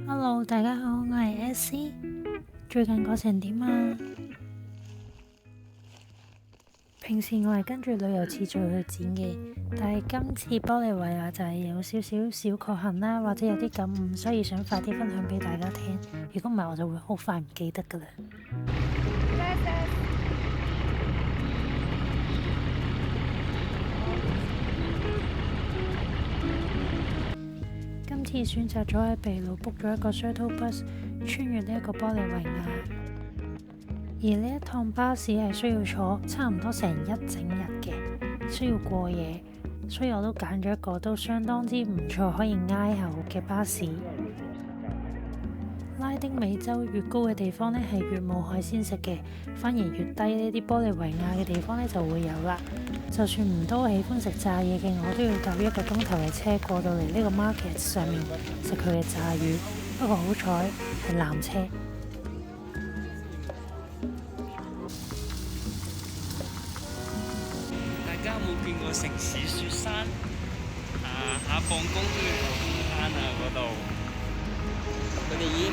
Hello，大家好，我係 SC。最近過程點啊？平時我係跟住旅遊次序去剪嘅，但係今次玻利維亞就係有少少小確幸啦，或者有啲感悟，所以想快啲分享俾大家聽。如果唔係，我就會好快唔記得噶啦。今次選擇咗喺秘魯 book 咗一個 shuttle bus 穿越呢一個玻利維亞，而呢一趟巴士係需要坐差唔多成一整日嘅，需要過夜，所以我都揀咗一個都相當之唔錯可以挨後嘅巴士。拉丁美洲越高嘅地方呢，係越冇海鮮食嘅，反而越低呢啲玻利維亞嘅地方呢就會有啦。就算唔多喜歡食炸嘢嘅我，都要搭1個鐘頭嘅車過到嚟呢個 market 上面食佢嘅炸魚。不過好彩係纜車。大家有冇見過城市雪山？下放工都要過雪山嗰度。佢哋已經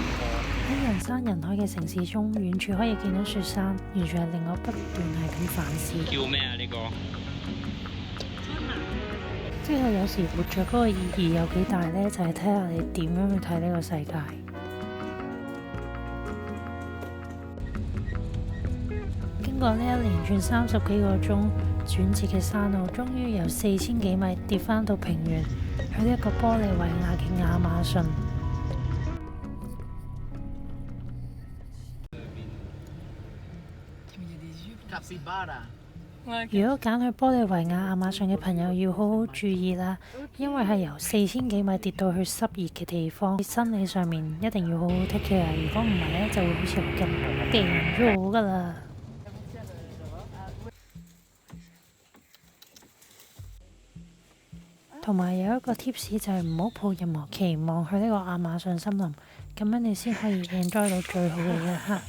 喺人山人海嘅城市中，遠處可以見到雪山，完全係令我不斷係咁反思。叫咩啊？呢個即係有時活着嗰個意義有幾大呢？就係睇下你點樣去睇呢個世界。經過呢一連串30幾個鐘轉折嘅山路，終於由4000幾米跌返到平原，去呢一個玻利維亞嘅亞馬遜。如果揀去玻利維亞亞馬遜嘅朋友要好好注意啦，因為係由4000幾米跌到去濕熱嘅地方，身體上面一定要好好 take care， 如果唔係呢，就會好似我咁病咗噶啦。同埋有一個 tips 就係唔好抱任何期望去呢個亞馬遜森林，咁樣你先可以 enjoy 到最好嘅一刻。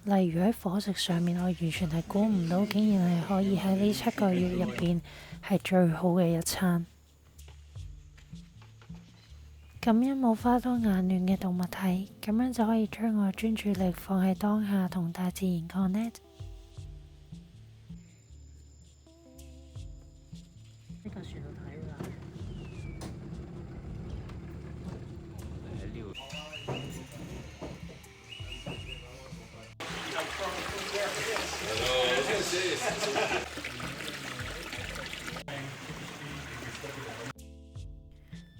例如喺伙食上面，我完全係估唔到，竟然係可以喺呢7個月入邊係最好嘅一餐。感恩冇花多眼亂嘅動物體，咁樣就可以將我專注力放喺當下同大自然 connect。呢個船度睇㗎。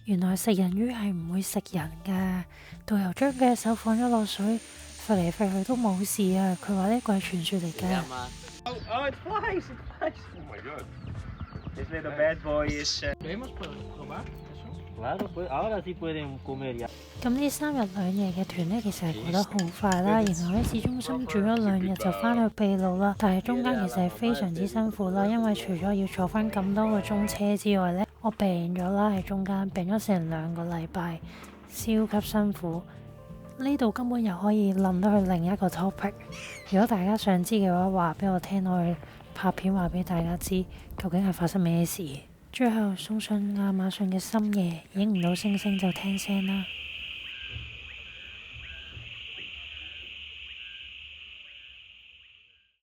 原來食人魚係唔會食人㗎，導遊將佢隻手放咗落水，揈嚟揈去都冇事啊！佢話呢個係傳說嚟㗎。it flies! Oh my god! This little bad boy is.咁呢3日2夜嘅團呢，其實係過得好快啦。然後喺市中心住咗2日就返去秘魯啦。但係中間其實係非常之辛苦啦，因為除咗要坐返咁多個鐘車之外呢，我病咗啦，喺中間病咗成2個禮拜，超級辛苦。呢度根本又可以諗到去另一個 topic。如果大家想知嘅話，話俾我聽，我去拍片話俾大家知究竟係發生咩事。最後送上亞馬遜嘅深夜，影唔到星星就聽聲啦。